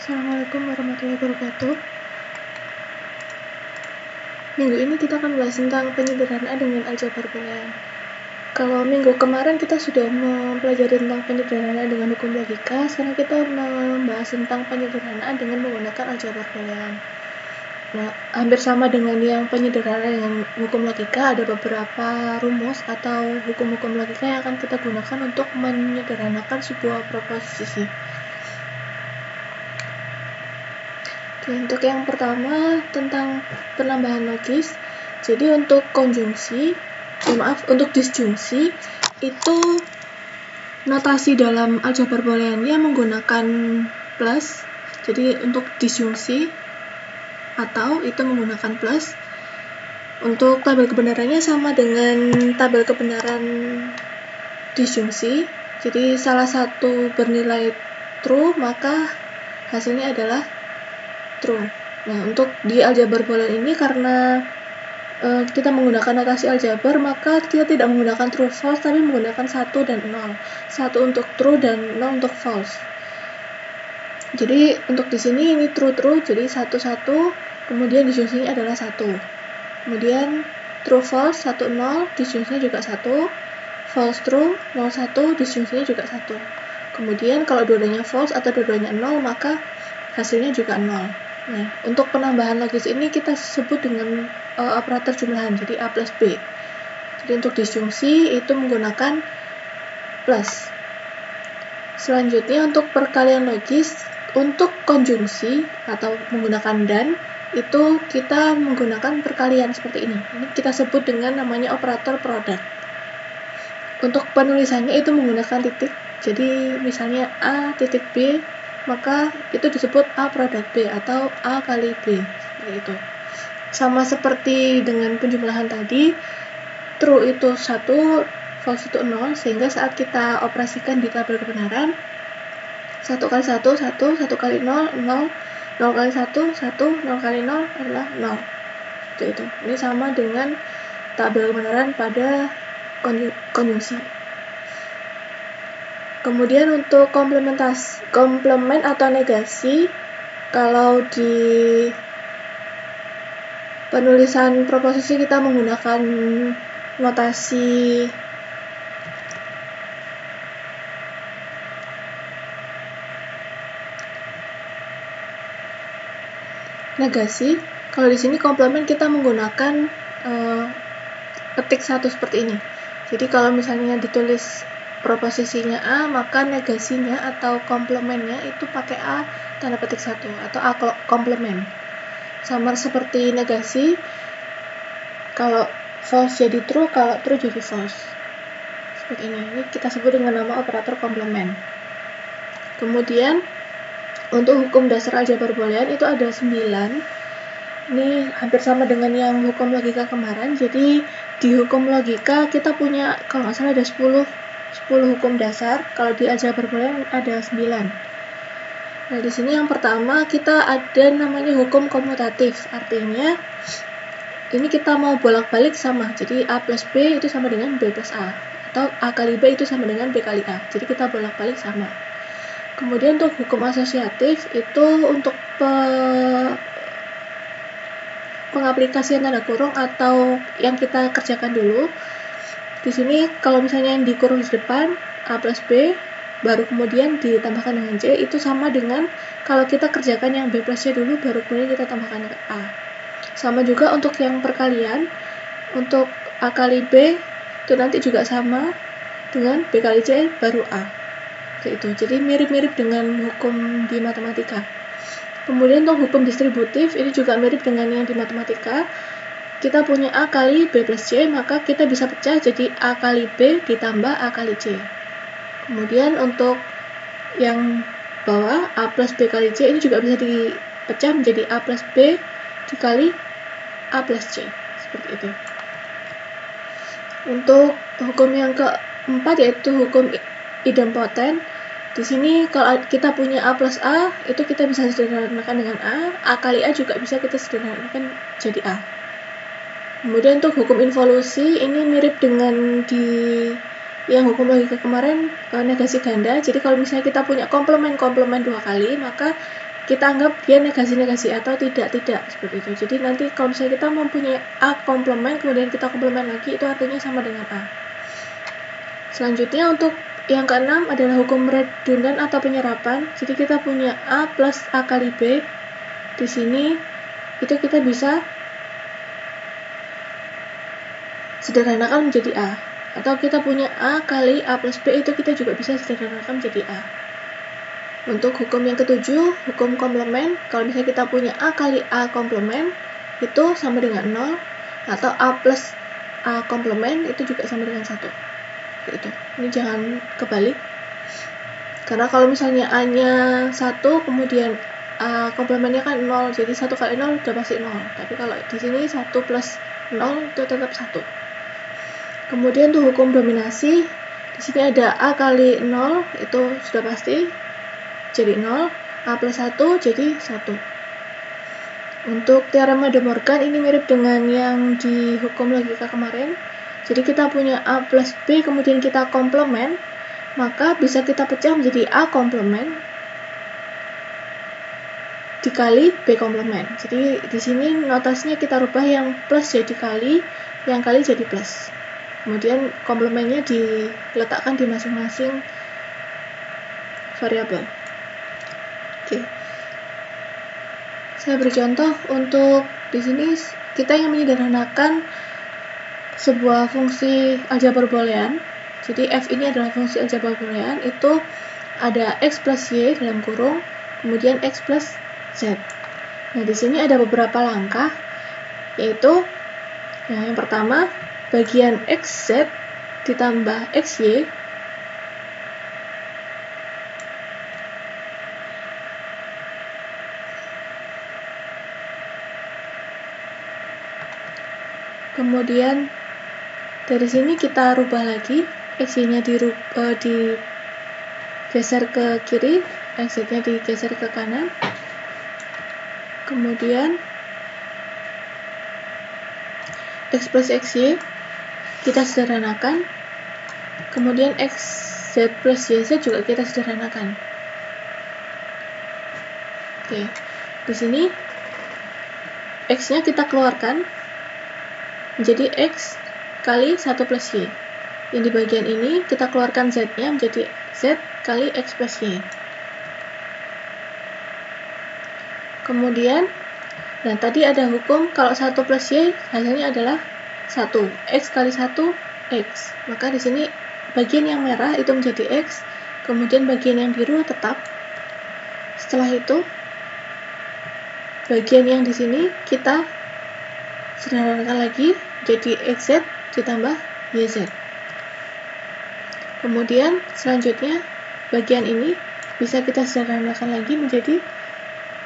Assalamualaikum warahmatullahi wabarakatuh. Minggu ini kita akan bahas tentang penyederhanaan dengan aljabar boolean. Kalau minggu kemarin kita sudah mempelajari tentang penyederhanaan dengan hukum logika, sekarang kita membahas tentang penyederhanaan dengan menggunakan aljabar boolean. Nah, hampir sama dengan yang penyederhanaan dengan hukum logika, ada beberapa rumus atau hukum-hukum logika yang akan kita gunakan untuk menyederhanakan sebuah proposisi. Oke, untuk yang pertama tentang penambahan logis. Jadi untuk untuk disjungsi itu notasi dalam aljabar booleannya menggunakan plus. Jadi untuk disjungsi atau itu menggunakan plus. Untuk tabel kebenarannya sama dengan tabel kebenaran disjungsi. Jadi salah satu bernilai true, maka hasilnya adalah true. Nah, untuk di aljabar boolean ini karena kita menggunakan notasi aljabar, maka kita tidak menggunakan true false tapi menggunakan 1 dan 0. 1 untuk true dan 0 untuk false. Jadi untuk di sini ini true, jadi 1 1, kemudian disjungsinya adalah 1. Kemudian true false 1 0, disjungsinya juga 1. False true 0 1, disjungsinya juga 1. Kemudian kalau dua-duanya false atau dua-duanya 0, maka hasilnya juga 0. Nah, untuk penambahan logis ini kita sebut dengan operator jumlahan, jadi A plus B. Jadi untuk disjungsi itu menggunakan plus. Selanjutnya untuk perkalian logis, untuk konjungsi atau menggunakan dan, itu kita menggunakan perkalian seperti ini. Ini kita sebut dengan namanya operator product. Untuk penulisannya itu menggunakan titik. Jadi misalnya A titik B, maka itu disebut A produk B atau A kali B, seperti itu. Sama seperti dengan penjumlahan tadi, true itu 1, false itu 0, sehingga saat kita operasikan di tabel kebenaran, 1 kali 1, 1, 1 kali 0, 0, 0 kali 1, 1, 0 kali 0 adalah 0. Seperti itu. Ini sama dengan tabel kebenaran pada konjungsi. Kemudian untuk komplement atau negasi, kalau di penulisan proposisi kita menggunakan notasi negasi. Kalau di sini komplement kita menggunakan petik 1 seperti ini. Jadi kalau misalnya ditulis proposisinya A, maka negasinya atau komplemennya itu pakai A tanda petik 1 atau A komplement. Sama seperti negasi, kalau false jadi true, kalau true jadi false. Seperti ini. Ini kita sebut dengan nama operator komplement. Kemudian untuk hukum dasar aljabar boolean itu ada 9. Ini hampir sama dengan yang hukum logika kemarin. Jadi di hukum logika kita punya, kalau nggak salah ada 10 hukum dasar. Kalau di aljabar boolean ada 9. Nah, di sini yang pertama kita ada namanya hukum komutatif. Artinya ini kita mau bolak-balik sama. Jadi A plus B itu sama dengan B plus A, atau A kali B itu sama dengan B kali A. Jadi kita bolak-balik sama. Kemudian untuk hukum asosiatif itu untuk pengaplikasian tanda kurung atau yang kita kerjakan dulu. Di sini kalau misalnya yang di kurung di depan A plus B, baru kemudian ditambahkan dengan C, itu sama dengan kalau kita kerjakan yang B plus C dulu, baru kemudian kita tambahkan dengan A. Sama juga untuk yang perkalian, untuk A kali B itu nanti juga sama dengan B kali C baru A. Itu. Jadi mirip-mirip dengan hukum di matematika. Kemudian untuk hukum distributif ini juga mirip dengan yang di matematika. Kita punya A kali B plus C, maka kita bisa pecah jadi A kali B ditambah A kali C. Kemudian untuk yang bawah A plus B kali C ini juga bisa dipecah menjadi A plus B dikali A plus C. Seperti itu. Untuk hukum yang keempat yaitu hukum idempoten. Di sini kalau kita punya A plus A, itu kita bisa sederhanakan dengan A kali A juga bisa kita sederhanakan jadi A. Kemudian untuk hukum involusi, ini mirip dengan di yang hukum logika kemarin, negasi ganda. Jadi kalau misalnya kita punya komplement 2 kali, maka kita anggap dia negasi-negasi atau tidak seperti itu. Jadi nanti kalau misalnya kita mempunyai A komplement kemudian kita komplement lagi, itu artinya sama dengan A. Selanjutnya untuk yang keenam adalah hukum redundan atau penyerapan. Jadi kita punya A plus A kali B. Di sini itu kita bisa sederhanakan menjadi A. Atau kita punya A kali A plus B, itu kita juga bisa sederhanakan menjadi A. Untuk hukum yang ketujuh, hukum komplement, kalau misalnya kita punya A kali A komplement, itu sama dengan 0, atau A plus A komplement, itu juga sama dengan 1. Gitu. Ini jangan kebalik. Karena kalau misalnya A-nya 1, kemudian A komplementnya kan 0, jadi 1 kali 0 udah pasti 0. Tapi kalau di sini 1 plus 0 itu tetap 1. Kemudian tuh hukum dominasi, di sini ada A kali 0, itu sudah pasti jadi 0, A plus 1 jadi 1. Untuk teorema De Morgan ini mirip dengan yang di hukum logika kemarin. Jadi kita punya A plus B, kemudian kita komplement, maka bisa kita pecah menjadi A komplement dikali B komplement. Jadi di sini notasinya kita rubah yang plus jadi kali, yang kali jadi plus. Kemudian komplementnya diletakkan di masing-masing variabel. Oke. Saya beri contoh untuk di sini kita ingin menyederhanakan sebuah fungsi aljabar boolean. Jadi f ini adalah fungsi aljabar boolean, itu ada x plus y dalam kurung, kemudian x plus z. Nah, di sini ada beberapa langkah, yaitu yang pertama bagian xz ditambah xy kemudian dari sini kita rubah lagi, xy-nya digeser ke kiri, xz-nya digeser ke kanan. Kemudian x plus xy kita sederhanakan. Kemudian xz plus yz juga kita sederhanakan. Oke. Di sini x-nya kita keluarkan menjadi x kali 1 plus y. Yang di bagian ini kita keluarkan z-nya menjadi z kali x plus y. Kemudian, nah tadi ada hukum kalau 1 plus y hasilnya adalah 1. X kali 1, x. Maka di sini bagian yang merah itu menjadi x, kemudian bagian yang biru tetap. Setelah itu, bagian yang di sini kita sederhanakan lagi jadi xz ditambah yz. Kemudian selanjutnya bagian ini bisa kita sederhanakan lagi menjadi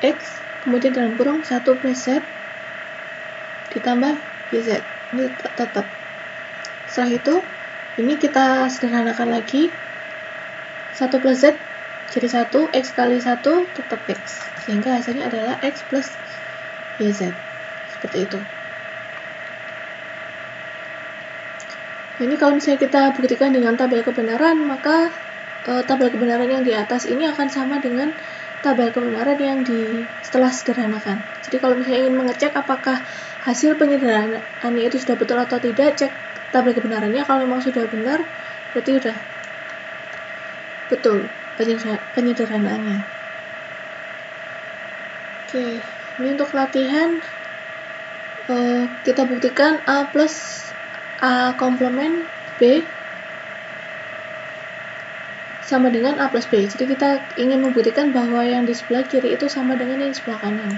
x, kemudian dalam kurung 1 plus z ditambah yz. Ini tetap. Setelah itu, ini kita sederhanakan lagi 1 plus z jadi 1, x kali 1 tetap x. Sehingga hasilnya adalah x plus yz. Seperti itu. Ini kalau misalnya kita buktikan dengan tabel kebenaran, maka tabel kebenaran yang di atas ini akan sama dengan tabel kebenaran yang setelah sederhanakan. Jadi kalau misalnya ingin mengecek apakah hasil penyederhanaannya itu sudah betul atau tidak, cek tabel kebenarannya. Kalau memang sudah benar, berarti sudah betul penyederhanaannya. Oke, ini untuk latihan kita buktikan A plus A komplement B sama dengan A plus B. Jadi kita ingin membuktikan bahwa yang di sebelah kiri itu sama dengan yang di sebelah kanan.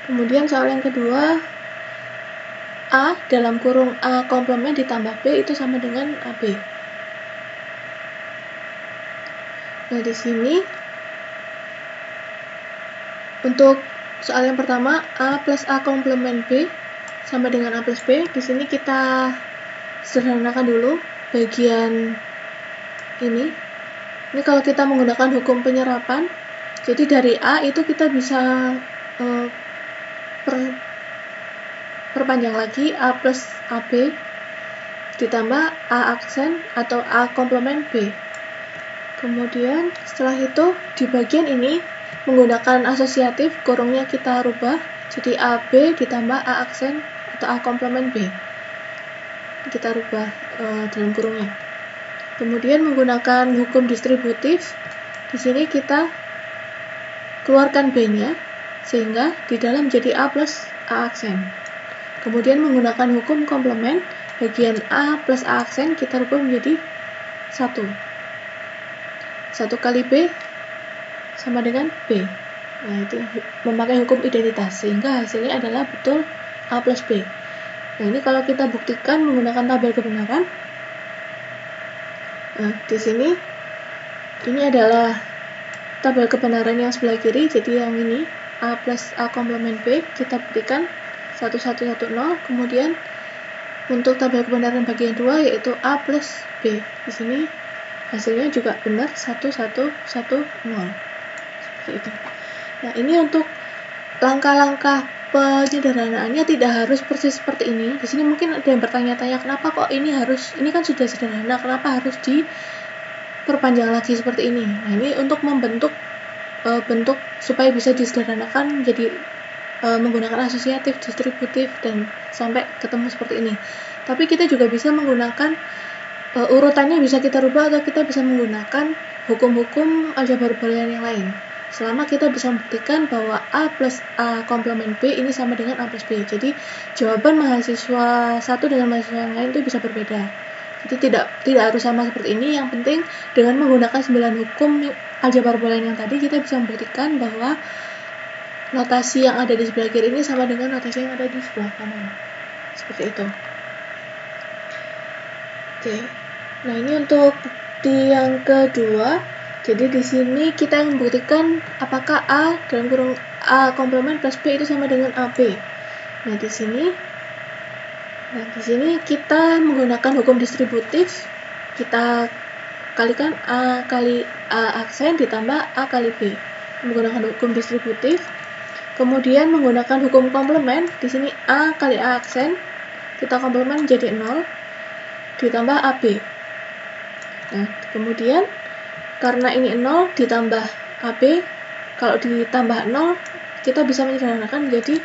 Kemudian soal yang kedua, A dalam kurung A komplement ditambah B itu sama dengan AB. Nah, di sini untuk soal yang pertama, A plus A komplement B sama dengan A plus B. Di sini kita sederhanakan dulu bagian ini. Ini kalau kita menggunakan hukum penyerapan, jadi dari A itu kita bisa perpanjang lagi A plus AB ditambah A aksen atau A komplement B. Kemudian setelah itu di bagian ini menggunakan asosiatif, kurungnya kita rubah jadi AB ditambah A aksen atau A komplement B. Kita rubah dalam kurungnya. Kemudian menggunakan hukum distributif, di sini kita keluarkan B-nya sehingga di dalam jadi A plus A aksen. Kemudian menggunakan hukum komplement, bagian A plus A aksen kita rubah menjadi 1. 1 kali B sama dengan B. Nah, itu memakai hukum identitas sehingga hasilnya adalah betul A plus B. Nah, ini kalau kita buktikan menggunakan tabel kebenaran. Nah, di sini ini adalah tabel kebenaran yang sebelah kiri, jadi yang ini A plus A komplement B kita buktikan 1110. Kemudian untuk tabel kebenaran bagian 2 yaitu A plus B. Di sini hasilnya juga benar 1110. Seperti itu. Nah, ini untuk langkah-langkah penyederhanaannya tidak harus persis seperti ini. Di sini mungkin ada yang bertanya-tanya, kenapa kok ini kan sudah sederhana, kenapa harus diperpanjang lagi seperti ini? Nah, ini untuk membentuk bentuk supaya bisa disederhanakan jadi menggunakan asosiatif, distributif, dan sampai ketemu seperti ini. Tapi kita juga bisa menggunakan urutannya bisa kita rubah atau kita bisa menggunakan hukum-hukum aljabar boolean yang lain. Selama kita bisa membuktikan bahwa A plus A komplement B ini sama dengan A plus B. Jadi jawaban mahasiswa satu dengan mahasiswa yang lain itu bisa berbeda. Jadi tidak harus sama seperti ini. Yang penting dengan menggunakan 9 hukum aljabar boolean yang tadi kita bisa membuktikan bahwa notasi yang ada di sebelah kiri ini sama dengan notasi yang ada di sebelah kanan. Seperti itu. Oke. Nah, ini untuk bukti yang kedua. Jadi di sini kita membuktikan apakah A dalam kurung A komplement plus B itu sama dengan AB. Nah, di sini kita menggunakan hukum distributif. Kita kalikan A kali A aksen ditambah A kali B. Menggunakan hukum distributif. Kemudian menggunakan hukum komplement. Di sini A kali A aksen kita komplement jadi 0 ditambah AB. Nah, kemudian karena ini 0 ditambah AB, kalau ditambah 0 kita bisa menyederhanakan menjadi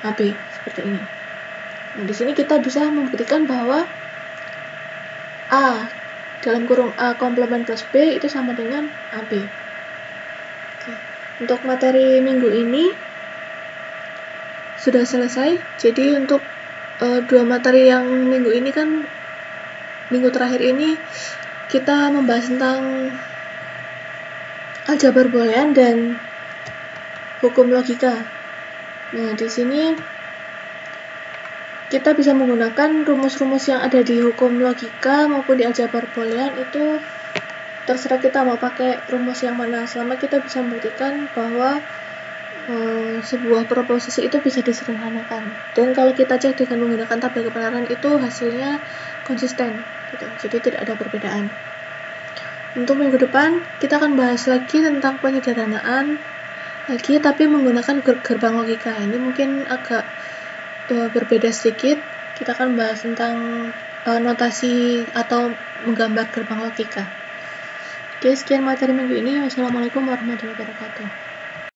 AB seperti ini. Nah, di sini kita bisa membuktikan bahwa A dalam kurung A komplement plus B itu sama dengan AB. Oke. Untuk materi minggu ini sudah selesai. Jadi untuk dua materi yang minggu ini kan minggu terakhir ini kita membahas tentang aljabar boolean dan hukum logika. Nah, di sini kita bisa menggunakan rumus-rumus yang ada di hukum logika maupun di aljabar boolean. Itu terserah kita mau pakai rumus yang mana, selama kita bisa membuktikan bahwa sebuah proposisi itu bisa disederhanakan. Dan kalau kita cek dengan menggunakan tabel kebenaran itu hasilnya konsisten gitu. Jadi tidak ada perbedaan. Untuk minggu depan kita akan bahas lagi tentang penyederhanaan lagi tapi menggunakan gerbang logika. Ini mungkin agak berbeda sedikit. Kita akan bahas tentang notasi atau menggambar gerbang logika. Oke, sekian materi minggu ini. Wassalamualaikum warahmatullahi wabarakatuh.